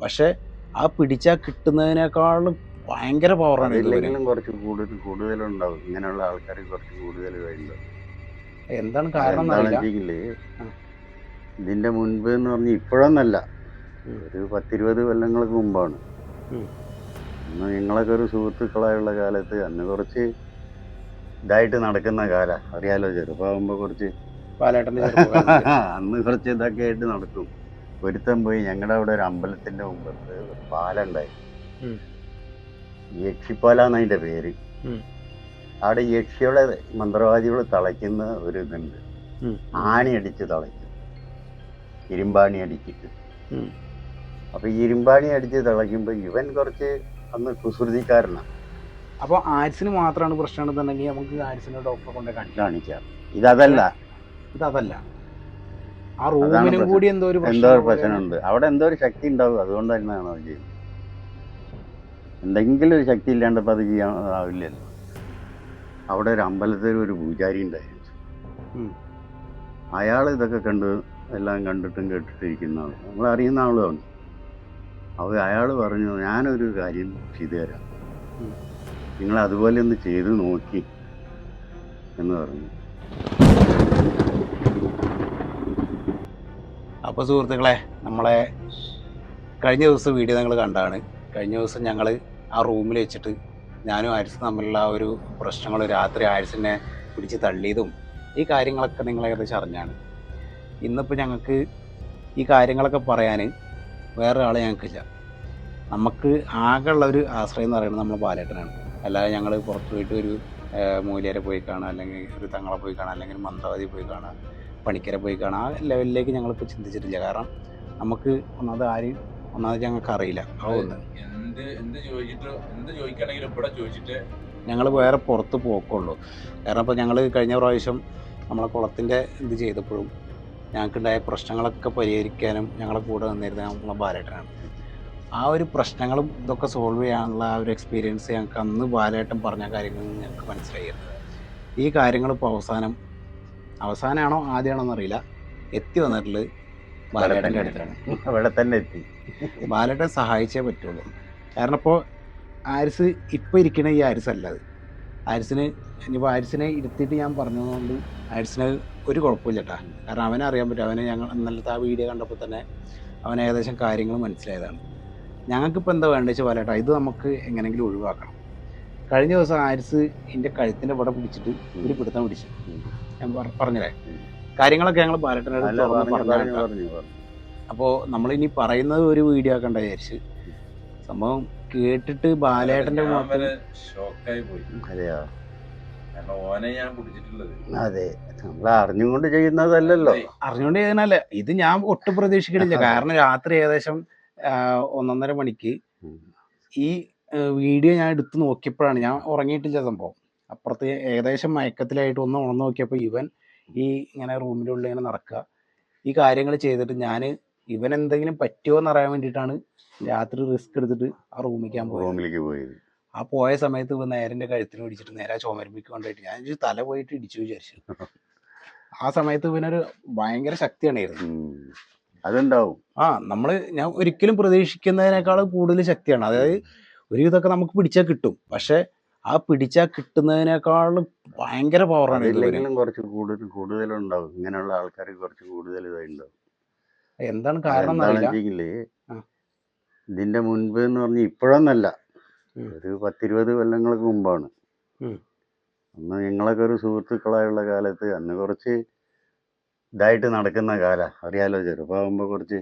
പക്ഷെ ആ പിടിച്ചാൽ കിട്ടുന്നതിനേക്കാളും ഭയങ്കര പവറാണ്. അതില്ലെങ്കിലും കുറച്ച് കൂടുതലുണ്ടാവും. ഇങ്ങനെയുള്ള ആൾക്കാർ കുറച്ച് കൂടുതൽ ഉണ്ടാവും. എന്താണ് കാരണം എന്താണെന്ന് ഇതിന്റെ മുൻപ് എന്ന് പറഞ്ഞാൽ ഇപ്പോഴൊന്നല്ല, ഒരു 10-20 കൊല്ലങ്ങൾക്ക് മുമ്പാണ്. അന്ന് ഞങ്ങളൊക്കെ ഒരു സുഹൃത്തുക്കളായുള്ള കാലത്ത് അന്ന് കുറച്ച് ഇതായിട്ട് നടക്കുന്ന കാല അറിയാലോ. ചെറുപ്പമാകുമ്പോ കുറച്ച് അന്ന് കുറച്ച് ഇതൊക്കെ ആയിട്ട് നടക്കും. ഒരുത്തം പോയി ഞങ്ങളുടെ അവിടെ ഒരു അമ്പലത്തിന്റെ മുമ്പത്ത് ഒരു പാലം ഉണ്ടായി. യക്ഷിപ്പാല എന്നതിന്റെ പേര്. അവിടെ യക്ഷിയുടെ മന്ത്രവാദികൾ തളയ്ക്കുന്ന ഒരു ഇതുണ്ട്. ആണി അടിച്ച് തളയ്ക്കും, ഇരുമ്പാണി അടിച്ചിട്ട്. അപ്പൊ ഇരുമ്പാണി അടിച്ച് തിളയ്ക്കുമ്പോ ഇവൻ കുറച്ച് അന്ന് കുസൃതിക്കാരനാണ്. അപ്പൊ ആരിസിന് മാത്രമാണ് പ്രശ്നമാണെന്നുണ്ടെങ്കിൽ നമുക്ക് ആരിസിനെ ഡോക്ടറെ കൊണ്ട് കാണിക്കാം. ഇതല്ല ആ റൂമിനും കൂടി എന്തോ ഒരു പ്രശ്നമുണ്ട്. അവിടെ എന്തോ ഒരു ശക്തി ഉണ്ടാവും. അതുകൊണ്ടായിരുന്നു അത് ചെയ്യുന്നത്. എന്തെങ്കിലും ഒരു ശക്തി ഇല്ലാണ്ടപ്പോ അത് ചെയ്യാനാവില്ലല്ലോ. അവിടെ ഒരു അമ്പലത്തിൽ ഒരു പൂജാരി ഉണ്ടായിരുന്നു. അയാൾ ഇതൊക്കെ എല്ലാം കണ്ടിട്ടും കേട്ടിട്ടിരിക്കുന്ന ആൾ, നമ്മൾ അറിയുന്ന ആളുമാണ്. അയാൾ പറഞ്ഞു, ഞാനൊരു കാര്യം ചെയ്തു തരാം, നിങ്ങൾ അതുപോലെ ഒന്ന് ചെയ്ത് നോക്കി എന്ന് പറഞ്ഞു. അപ്പോൾ സുഹൃത്തുക്കളെ, നമ്മളെ കഴിഞ്ഞ ദിവസം വീഡിയോ നിങ്ങൾ കണ്ടാണ്. കഴിഞ്ഞ ദിവസം ഞങ്ങൾ ആ റൂമിൽ വെച്ചിട്ട് ഞാനും ആരിസും തമ്മിലുള്ള ആ ഒരു പ്രശ്നങ്ങൾ, രാത്രി ആരിസിനെ പിടിച്ച് തള്ളിയതും ഈ കാര്യങ്ങളൊക്കെ നിങ്ങൾ ഏകദേശം അറിഞ്ഞാണ്. ഇന്നിപ്പോൾ ഞങ്ങൾക്ക് ഈ കാര്യങ്ങളൊക്കെ പറയാൻ വേറെ ആൾ ഞങ്ങൾക്കില്ല. നമുക്ക് ആകെയുള്ള ഒരു ആശ്രയം എന്ന് പറയുന്നത് നമ്മൾ ബാലേട്ടനാണ്. അല്ലാതെ ഞങ്ങൾ പുറത്ത് പോയിട്ട് ഒരു മൂല്യരെ പോയി കാണുക, അല്ലെങ്കിൽ ഒരു തങ്ങളെ പോയി കാണുക, അല്ലെങ്കിൽ മന്ത്രവാദി പോയി കാണുക, പണിക്കരെ പോയി കാണുക, ആ ലെവലിലേക്ക് ഞങ്ങളിപ്പോൾ ചിന്തിച്ചിട്ടില്ല. കാരണം നമുക്ക് ഒന്നാമത് ഞങ്ങൾക്ക് അറിയില്ല. അതുകൊണ്ട് ഞങ്ങൾ വേറെ പുറത്ത് പോക്കുള്ളൂ. കാരണം ഇപ്പോൾ ഞങ്ങൾ കഴിഞ്ഞ പ്രാവശ്യം നമ്മളെ കുളത്തിൻ്റെ ഇത് ചെയ്തപ്പോഴും ഞങ്ങൾക്കുണ്ടായ പ്രശ്നങ്ങളൊക്കെ പരിഹരിക്കാനും ഞങ്ങളെ കൂടെ നിന്നിരുന്ന നമ്മളെ ബാലേട്ടനാണ്. ആ ഒരു പ്രശ്നങ്ങളും ഇതൊക്കെ സോൾവ് ചെയ്യാനുള്ള ആ ഒരു എക്സ്പീരിയൻസ് ഞങ്ങൾക്ക് അന്ന് ബാലേട്ടൻ പറഞ്ഞ കാര്യങ്ങളിൽ ഞങ്ങൾക്ക് മനസ്സിലായിരുന്നു. ഈ കാര്യങ്ങൾ ഇപ്പോൾ അവസാനമാണോ ആദ്യമാണോ എന്നറിയില്ല, എത്തി വന്നിട്ടുള്ളത് ബാലേട്ടൻ്റെ അടുത്താണ്. അവിടെ തന്നെ എത്തി. ബാലേട്ടൻ സഹായിച്ചേ പറ്റുള്ളൂ. കാരണം ഇപ്പോൾ ആരിസ് ഇപ്പോൾ ഇരിക്കണ ഈ ആരിസ് അല്ല അത്. ഇനിയിപ്പോൾ ആരിസിനെ ഇരുത്തിയിട്ട് ഞാൻ പറഞ്ഞതുകൊണ്ട് ആരിസിന് ഒരു കുഴപ്പമില്ല കേട്ടോ. കാരണം അവനെ അറിയാൻ പറ്റും. അവനെ ഞങ്ങൾ ഇന്നലത്തെ ആ വീഡിയോ കണ്ടപ്പോൾ തന്നെ അവൻ ഏകദേശം കാര്യങ്ങൾ മനസ്സിലായതാണ്. ഞങ്ങൾക്കിപ്പോൾ എന്താ വേണ്ടത് വെച്ചാൽ ബാലേട്ടാ, ഇത് നമുക്ക് എങ്ങനെയെങ്കിലും ഒഴിവാക്കണം. കഴിഞ്ഞ ദിവസം ആരിസ് എൻ്റെ കഴുത്തിൻ്റെ ഇവിടെ പിടിച്ചിട്ട് ഒരു പിടുത്തം പിടിച്ചു. ഞാൻ പറഞ്ഞില്ലേ കാര്യങ്ങളൊക്കെ ഞങ്ങൾ ബാലേട്ടനോട് പറഞ്ഞു. അപ്പോൾ നമ്മളിനി പറയുന്നത് ഒരു വീഡിയോ ആക്കണ്ട വിചാരിച്ച് സംഭവം കേട്ടിട്ട് ബാലേട്ടൻ്റെ മുഖത്ത് ഷോക്കായി പോയി. അതെ, നമ്മൾ അറിഞ്ഞുകൊണ്ട് ചെയ്യുന്നതല്ലല്ലോ. അറിഞ്ഞുകൊണ്ട് ചെയ്യുന്നല്ല. ഇത് ഞാൻ ഒട്ടും പ്രതീക്ഷിക്കണില്ല. കാരണം രാത്രി ഏകദേശം 1:30 മണിക്ക് ഈ വീഡിയോ ഞാൻ എടുത്ത് നോക്കിയപ്പോഴാണ്, ഞാൻ ഉറങ്ങിയിട്ടില്ല സംഭവം. അപ്പുറത്ത് ഏകദേശം മയക്കത്തിലായിട്ട് ഒന്ന് ഉണർന്ന് നോക്കിയപ്പോൾ ഇവൻ ഈ ഇങ്ങനെ റൂമിൻ്റെ ഉള്ളിൽ ഇങ്ങനെ നടക്കുക, ഈ കാര്യങ്ങൾ ചെയ്തിട്ട് ഇവൻ എന്തെങ്കിലും പറ്റുമോ എന്ന് അറിയാൻ വേണ്ടിയിട്ടാണ് രാത്രി റിസ്ക് എടുത്തിട്ട് ആ റൂമിലേക്ക് പോയത്. ആ പോയ സമയത്ത് ഇവ നേരെ കഴുത്തിന് പിടിച്ചിട്ട് നേരെ ചുമരമ്പിക്ക് കൊണ്ടുപോയിട്ട് ഞാൻ തല പോയിട്ട് ഇടിച്ചു വിചാരിച്ചു. ആ സമയത്ത് ഇവനൊരു ഭയങ്കര ശക്തിയാണായിരുന്നു. അതുണ്ടാവും. ഞാൻ ഒരിക്കലും പ്രതീക്ഷിക്കുന്നതിനേക്കാൾ കൂടുതൽ ശക്തിയാണ്. അതായത് ഒരു ഇതൊക്കെ നമുക്ക് പിടിച്ചാൽ കിട്ടും, പക്ഷെ ആ പിടിച്ചാൽ കിട്ടുന്നതിനേക്കാളും ഭയങ്കര പവറാണ്. ഇതില്ലെങ്കിലും കുറച്ച് കൂടുതലുണ്ടാവും. ഇങ്ങനെയുള്ള ആൾക്കാർ കുറച്ച് കൂടുതൽ ഇതായിട്ടുണ്ടാവും. എന്താണ് കാരണം ഇതിന്റെ മുൻപ് എന്ന് പറഞ്ഞാൽ ഇപ്പോഴൊന്നല്ല, ഒരു 10-20 കൊല്ലങ്ങൾക്ക് മുമ്പാണ്. അന്ന് ഞങ്ങളൊക്കെ ഒരു സുഹൃത്തുക്കളായുള്ള കാലത്ത് അന്ന് കുറച്ച് ഇതായിട്ട് നടക്കുന്ന കാല അറിയാലോ. ചെറുപ്പമാകുമ്പോ കുറച്ച്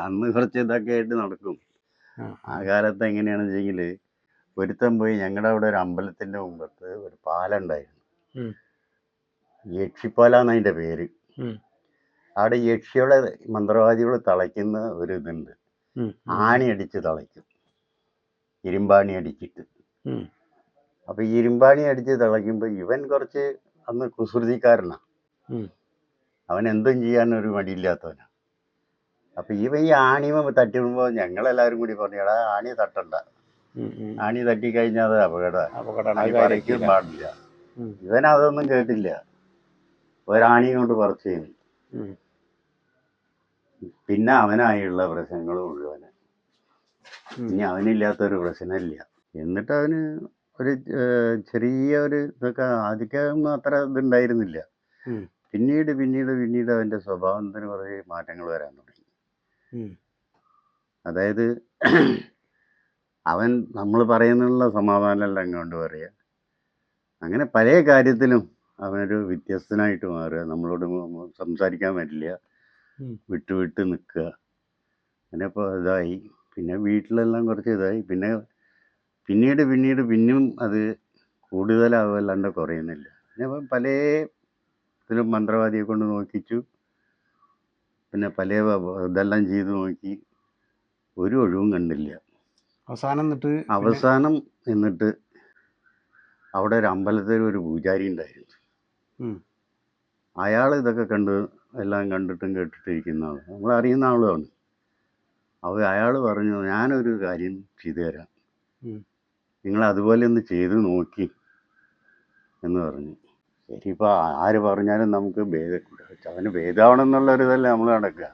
അന്ന് കുറച്ച് ഇതൊക്കെ ആയിട്ട് നടക്കും. ആ കാലത്ത് എങ്ങനെയാണെന്ന് വെച്ചെങ്കില് ഒരുത്തം പോയി ഞങ്ങളുടെ അവിടെ ഒരു അമ്പലത്തിന്റെ മുമ്പത്ത് ഒരു പാലം ഉണ്ടായിരുന്നു. യക്ഷിപ്പാല എന്നതിന്റെ പേര്. അവിടെ യക്ഷിയുടെ മന്ത്രവാദികൾ തളയ്ക്കുന്ന ഒരു ഇതുണ്ട്. ആണി അടിച്ച് തളയ്ക്കും, ഇരുമ്പാണി അടിച്ചിട്ട്. അപ്പൊ ഇരുമ്പാണി അടിച്ച് തിളയ്ക്കുമ്പോ ഇവൻ കുറച്ച് അന്ന് കുസൃതിക്കാരനാ. അവൻ എന്തും ചെയ്യാൻ ഒരു മടിയില്ലാത്തവനാ. അപ്പൊ ഇവൻ ഈ ആണിമ തട്ടിടുമ്പോ ഞങ്ങളെല്ലാവരും കൂടി പറഞ്ഞു, എടാ ആണി തട്ടണ്ട, ആണി തട്ടിക്കഴിഞ്ഞാൽ അത് അപകടമാണ്, പറിക്കാൻ പാടില്ല. ഇവൻ അതൊന്നും കേട്ടില്ല, ഒരാണി കൊണ്ട് പറിച്ചു. പിന്നെ അവനായുള്ള പ്രശ്നങ്ങൾ മുഴുവൻ. ഇനി അവനില്ലാത്തൊരു പ്രശ്നമില്ല. എന്നിട്ട് അവന് ഒരു ചെറിയ ഒരു ഇതൊക്കെ ആദ്യമൊന്നും അത്ര ഇതുണ്ടായിരുന്നില്ല. പിന്നീട് പിന്നീട് പിന്നീട് അവൻ്റെ സ്വഭാവത്തിന് കുറേ മാറ്റങ്ങൾ വരാൻ തുടങ്ങി. അതായത് അവൻ നമ്മൾ പറയുന്നുള്ള സമാധാനമല്ല അങ്ങോട്ട് പറയുക. അങ്ങനെ പല കാര്യത്തിലും അവനൊരു വ്യത്യസ്തനായിട്ട് മാറുക. നമ്മളോട് സംസാരിക്കാൻ പറ്റില്ല, വിട്ട് വിട്ട് നിൽക്കുക. അങ്ങനെ ഇപ്പോൾ ഇതായി. പിന്നെ വീട്ടിലെല്ലാം കുറച്ച് ഇതായി. പിന്നെ പിന്നീട് പിന്നീട് പിന്നെയും അത് കൂടുതലാവല്ലാണ്ട് കുറയുന്നില്ല. പിന്നെ അവൻ പല ഇതിലും മന്ത്രവാദിയെ കൊണ്ട് നോക്കിച്ചു. പിന്നെ പല ഇതെല്ലാം ചെയ്ത് നോക്കി. ഒരു ഒഴിവും കണ്ടില്ല. അവസാനം എന്നിട്ട് അവിടെ ഒരു അമ്പലത്തിൽ ഒരു പൂജാരി ഉണ്ടായിരുന്നു. അയാൾ ഇതൊക്കെ എല്ലാം കണ്ടിട്ടും കേട്ടിട്ടിരിക്കുന്ന ആൾ, നമ്മൾ അറിയുന്ന ആളുമാണ്. അയാൾ പറഞ്ഞു, ഞാനൊരു കാര്യം ചെയ്തു തരാം, നിങ്ങൾ അതുപോലെ ഒന്ന് ചെയ്ത് നോക്കി എന്ന് പറഞ്ഞു. ശരി, ഇപ്പോൾ ആര് പറഞ്ഞാലും നമുക്ക് അവന് ഭേദമാവണം എന്നുള്ള ഒരു ഇതല്ലേ നമ്മൾ നടക്കുക.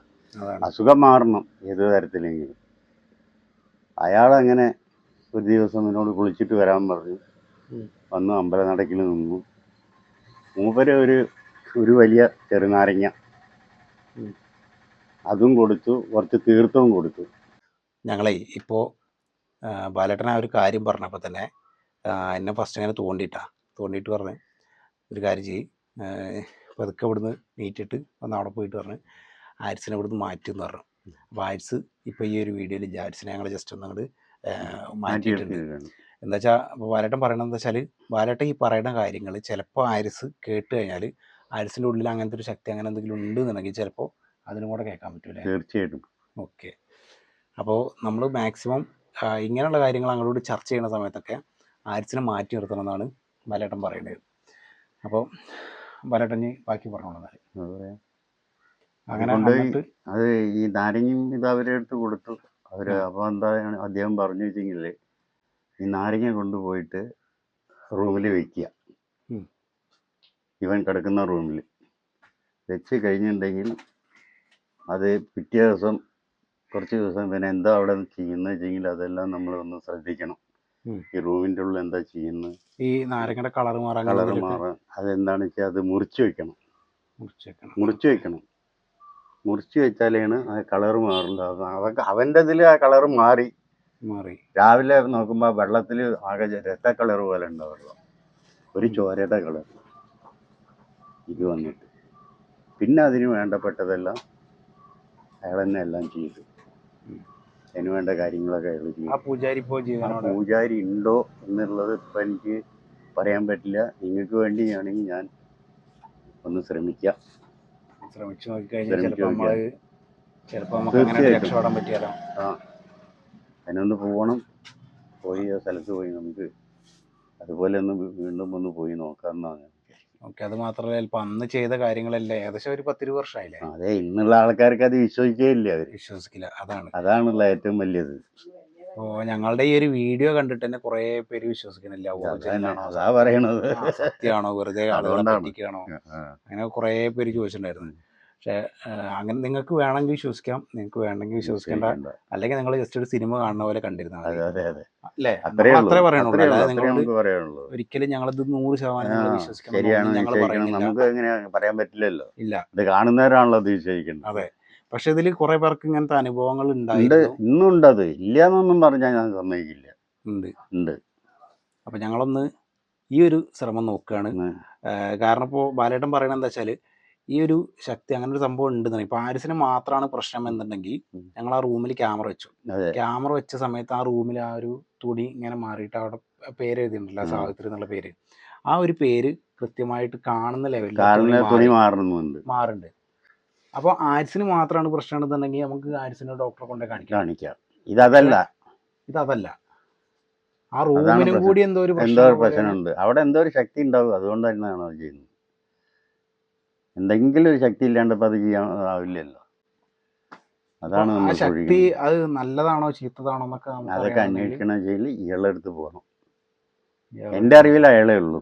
അസുഖം മാറണം ഏത് തരത്തിലെങ്കിലും. അയാളങ്ങനെ ഒരു ദിവസം എന്നോട് കുളിച്ചിട്ട് വരാൻ പറഞ്ഞു. വന്ന് അമ്പലനടക്കിൽ നിന്നു. മൂപ്പര് ഒരു വലിയ ചെറുനാരങ്ങ അതും കൊടുത്തു, കുറച്ച് തീർത്ഥവും കൊടുത്തു. ഞങ്ങളെ ഇപ്പോൾ ബാലേട്ടൻ ആ ഒരു കാര്യം പറഞ്ഞപ്പോൾ തന്നെ എന്നെ ഫസ്റ്റ് അങ്ങനെ തോണ്ടിയിട്ട് പറഞ്ഞ് ഒരു കാര്യം ചെയ്യും, പതുക്കെ ഇവിടുന്ന് നീറ്റിട്ട് ഒന്ന് അവിടെ പോയിട്ട് പറഞ്ഞ് ആരിസിനെ ഇവിടുന്ന് മാറ്റുമെന്ന് പറഞ്ഞു. അപ്പോൾ ആരിസ് ഇപ്പോൾ ഈ ഒരു വീഡിയോയിൽ ആരിസിനെ ഞങ്ങൾ ജസ്റ്റ് ഒന്ന് അങ്ങോട്ട് മാറ്റിയിട്ടുണ്ട്. എന്താ വെച്ചാൽ അപ്പോൾ ബാലേട്ടൻ പറയണത് എന്താ വെച്ചാൽ, ബാലേട്ടൻ ഈ പറയുന്ന കാര്യങ്ങൾ ചിലപ്പോൾ ആരിസ് കേട്ട് കഴിഞ്ഞാൽ ആരിസിൻ്റെ ഉള്ളിൽ അങ്ങനത്തെ ഒരു ശക്തി അങ്ങനെ എന്തെങ്കിലും ഉണ്ടെന്നുണ്ടെങ്കിൽ ചിലപ്പോൾ അതിനും കൂടെ കേൾക്കാൻ പറ്റൂലേ? തീർച്ചയായിട്ടും. ഓക്കെ, അപ്പോൾ നമ്മൾ മാക്സിമം ഇങ്ങനെയുള്ള കാര്യങ്ങൾ അങ്ങോട്ട് ചർച്ച ചെയ്യുന്ന സമയത്തൊക്കെ ആരിസിനെ മാറ്റി നിർത്തണം എന്നാണ് ബാലേട്ടൻ പറയുന്നത്. അപ്പോൾ ബാലേട്ടൻ ബാക്കി പറഞ്ഞോളാം. അങ്ങനെ അത് ഈ നാരങ്ങയും ഇത് അവരെ അടുത്ത് കൊടുത്തു. അപ്പോൾ എന്താ അദ്ദേഹം പറഞ്ഞു വെച്ചെങ്കിൽ, ഈ നാരങ്ങ കൊണ്ടുപോയിട്ട് റൂമിൽ വെക്കുക, ഇവൻ കിടക്കുന്ന റൂമിൽ വെച്ച് കഴിഞ്ഞിട്ടുണ്ടെങ്കിൽ അത് പിറ്റേ ദിവസം കുറച്ച് ദിവസം പിന്നെ എന്താ അവിടെ ചെയ്യുന്നത് വെച്ചെങ്കിൽ അതെല്ലാം നമ്മൾ ഒന്ന് ശ്രദ്ധിക്കണം. ഈ റൂമിൻ്റെ ഉള്ളിൽ എന്താ ചെയ്യുന്നത്, ഈ നാരങ്ങയുടെ കളർ മാറാൻ അതെന്താണെന്ന് വെച്ചാൽ അത് മുറിച്ച് വെക്കണം. മുറിച്ച് വെച്ചാലാണ് ആ കളർ മാറുള്ളൂ. അവൻ്റെ ഇതിൽ ആ കളർ മാറി രാവിലെ നോക്കുമ്പോൾ വെള്ളത്തിൽ ആകെ രക്ത കളർ പോലെ ഉണ്ടാവും വെള്ളം, ഒരു ചോരയുടെ കളർ ഇത് വന്നിട്ട്. പിന്നെ അതിന് വേണ്ടപ്പെട്ടതെല്ലാം അയാൾ തന്നെ എല്ലാം ചെയ്തു. അതിന് വേണ്ട കാര്യങ്ങളൊക്കെ അയാൾ ചെയ്തു. പൂജാരി ഉണ്ടോ എന്നുള്ളത് ഇപ്പം എനിക്ക് പറയാൻ പറ്റില്ല. നിങ്ങൾക്ക് വേണ്ടിയാണെങ്കിൽ ഞാൻ ഒന്ന് ശ്രമിക്കാം. തീർച്ചയായിട്ടും. അതിനൊന്ന് പോകണം. പോയി ആ സ്ഥലത്ത് പോയി നമുക്ക് അതുപോലെ ഒന്ന് വീണ്ടും ഒന്ന് പോയി നോക്കാമെന്നാണ്. ഓക്കെ, അത് മാത്രമല്ല ചിലപ്പോൾ അന്ന് ചെയ്ത കാര്യങ്ങളല്ലേ ഏകദേശം ഒരു 10-20 വർഷമായില്ലേ? അതെ, ഇന്നുള്ള ആൾക്കാർക്ക് അത് വിശ്വസിക്കുകയില്ല, വിശ്വസിക്കില്ല. അതാണുള്ള ഏറ്റവും വലിയത്. അപ്പോൾ ഞങ്ങളുടെ ഈ ഒരു വീഡിയോ കണ്ടിട്ട് തന്നെ കുറേ പേര് വിശ്വസിക്കുന്നില്ല. അതാ പറയണത്, സത്യമാണോ, വെറുതെ ആളുകളെ പറ്റിക്കുകയാണോ, അങ്ങനെ കുറേ പേര് ചോദിച്ചിട്ടുണ്ടായിരുന്നു. പക്ഷേ അങ്ങനെ നിങ്ങൾക്ക് വേണമെങ്കിൽ വിശ്വസിക്കാം, നിങ്ങൾക്ക് വേണമെങ്കിൽ വിശ്വസിക്കേണ്ട, അല്ലെങ്കിൽ നിങ്ങൾ ജസ്റ്റ് ഒരു സിനിമ കാണുന്ന പോലെ കണ്ടിരുന്നാൽ അല്ലേ? അത്രേ പറയുന്നുള്ളൂ. അല്ലാതെ നിങ്ങളോട് ഒരിക്കലും ഞങ്ങളത് 100% വിശ്വസിക്കണം ഞങ്ങൾ പറയുന്നില്ല. നമുക്ക് എങ്ങനെ പറയാൻ പറ്റില്ലല്ലോ. ഇല്ല, ഇത് കാണുന്നവരാണല്ലോ അത് വിശ്വസിക്കുന്നത്. അതെ. പക്ഷെ ഇതിൽ കുറെ പേർക്ക് ഇങ്ങനത്തെ അനുഭവങ്ങൾ ഉണ്ടായിരുന്നു. ഇന്നുണ്ട്. അത് ഇല്ല എന്നൊന്നും പറഞ്ഞാൽ ഞാൻ സമ്മതിക്കില്ല. ഉണ്ട്. അപ്പം ഞങ്ങളൊന്ന് ഈ ഒരു ശ്രമം നോക്കുകയാണ്. കാരണം ഇപ്പോൾ ബാലേട്ടൻ പറയണത് എന്താ വെച്ചാൽ, ഈ ഒരു ശക്തി അങ്ങനെ ഒരു സംഭവം ഉണ്ടെന്നുണ്ടെങ്കിൽ, ഇപ്പോൾ ആരിസിന് മാത്രമാണ് പ്രശ്നം എന്നുണ്ടെങ്കിൽ ഞങ്ങൾ ആ റൂമിൽ ക്യാമറ വെച്ചു. ക്യാമറ വെച്ച സമയത്ത് ആ റൂമിൽ ആ ഒരു തുണി ഇങ്ങനെ മാറിയിട്ട് അവിടെ പേര് എഴുതിയിട്ടുണ്ടല്ലോ, സാവിത്രി എന്നുള്ള പേര്. ആ ഒരു പേര് കൃത്യമായിട്ട് കാണുന്ന ലെവലിൽ മാറുന്നുണ്ട്. അപ്പോൾ ആരിസിന് മാത്രമാണ് പ്രശ്നം എന്നുണ്ടെങ്കിൽ നമുക്ക് ആരിസിന് ഡോക്ടറെ കൊണ്ട് കാണിക്കാം. ഇതതല്ല. ആ റൂമിനും കൂടി എന്തോ ഒരു പ്രശ്നമുണ്ട്. അവിടെ എന്തോ ഒരു ശക്തി ഉണ്ടാവും. അതുകൊണ്ട് തന്നെയാണ് അത് ചെയ്യുന്നത്. എന്തെങ്കിലും ഒരു ശക്തി ഇല്ലാണ്ട് ഇപ്പം അത് ചെയ്യാൻ ആവില്ലല്ലോ. അതാണ് ആ ശക്തി. അത് നല്ലതാണോ ചീത്തതാണോ എന്നൊക്കെ അതൊക്കെ അന്വേഷിക്കണം. ചെയ്യൽ ഇയാളുടെ അടുത്ത് പോകണം. എൻ്റെ അറിവിൽ അയാളേ ഉള്ളൂ.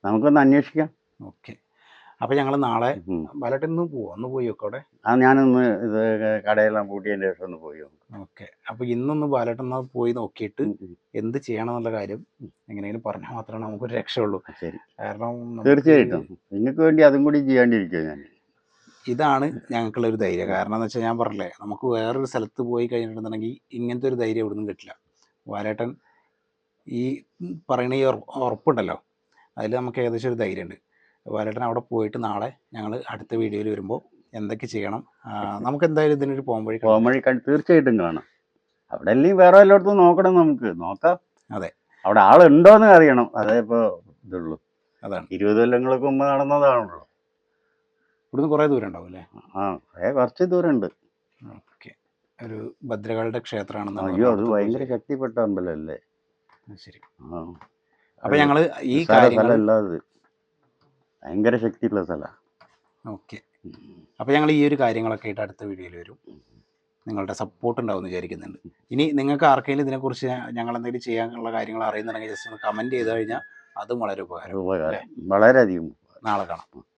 നമുക്കൊന്ന് അന്വേഷിക്കാം. ഓക്കെ, അപ്പോൾ ഞങ്ങൾ നാളെ ഉം. ബാലേട്ടൻ ഇന്ന് പോവാം, ഒന്ന് പോയി നോക്കാം അവിടെ. ഞാനൊന്ന് ഇത് കടയെല്ലാം പൂട്ടിയതിൻ്റെ ശേഷം ഒന്ന് പോയി നോക്കാം. ഓക്കെ, അപ്പോൾ ഇന്നൊന്ന് ബാലേട്ടൻ ഒന്ന് പോയി നോക്കിയിട്ട് ഉം, ഉം. എന്ത് ചെയ്യണം എന്നുള്ള കാര്യം എങ്ങനെയെങ്കിലും പറഞ്ഞാൽ മാത്രമേ നമുക്കൊരു രക്ഷയുള്ളൂ. ശരി, കാരണം തീർച്ചയായിട്ടും നിങ്ങൾക്ക് വേണ്ടി അതും കൂടി ചെയ്യാണ്ടിരിക്കുക ഞാൻ. ഇതാണ് ഞങ്ങൾക്കുള്ളൊരു ധൈര്യം. കാരണം എന്ന് വെച്ചാൽ ഞാൻ പറഞ്ഞില്ലേ, നമുക്ക് വേറൊരു സ്ഥലത്ത് പോയി കഴിഞ്ഞിട്ടുണ്ടെന്നുണ്ടെങ്കിൽ ഇങ്ങനത്തെ ഒരു ധൈര്യം എവിടെ നിന്നും കിട്ടില്ല. ബാലേട്ടൻ ഈ പറയണ ഈ ഉറപ്പുണ്ടല്ലോ, അതിൽ നമുക്ക് ഏകദേശം ഒരു ധൈര്യമുണ്ട്. ബാലേട്ടൻ അവിടെ പോയിട്ട് നാളെ ഞങ്ങൾ അടുത്ത വീഡിയോയിൽ വരുമ്പോൾ എന്തൊക്കെ ചെയ്യണം, നമുക്ക് എന്തായാലും ഇതിനൊരു പോംവഴി തീർച്ചയായിട്ടും കാണാം. അവിടെ അല്ലെങ്കിൽ വേറെ എല്ലായിടത്തും നോക്കണം, നമുക്ക് നോക്കാം. അതെ, അവിടെ ആളുണ്ടോയെന്ന് അറിയണം, അതേ ഇപ്പോൾ ഇതുള്ളൂ. അതാണ് 20 കൊല്ലങ്ങൾക്ക് മുമ്പ് നടന്നതാണല്ലോ. ഇവിടുന്ന് കുറേ ദൂരം ഉണ്ടാവും അല്ലേ? കുറച്ച് ദൂരമുണ്ട്. ഓക്കെ, ഒരു ഭദ്രകാളുടെ ക്ഷേത്രമാണെന്ന്. അയ്യോ, അത് ഭയങ്കര ശക്തിപ്പെട്ട അമ്പലമല്ലേ. ശരി, അപ്പോൾ ഞങ്ങൾ ഈ സ്ഥലമല്ല, അത് ഭയങ്കര ശക്തിയുള്ള സ്ഥലമാണ്. ഓക്കെ, അപ്പോൾ ഞങ്ങൾ ഈ ഒരു കാര്യങ്ങളൊക്കെ ആയിട്ട് അടുത്ത വീഡിയോയിൽ വരും. നിങ്ങളുടെ സപ്പോർട്ട് ഉണ്ടാവും വിചാരിക്കുന്നുണ്ട്. ഇനി നിങ്ങൾക്ക് ആർക്കെങ്കിലും ഇതിനെക്കുറിച്ച് ഞങ്ങൾ എന്തെങ്കിലും ചെയ്യാനുള്ള കാര്യങ്ങൾ അറിയുന്നുണ്ടെങ്കിൽ ജസ്റ്റ് ഒന്ന് കമൻറ്റ് ചെയ്ത് കഴിഞ്ഞാൽ അതും വളരെ ഉപകാരം. വളരെയധികം. നാളെ കാണാം.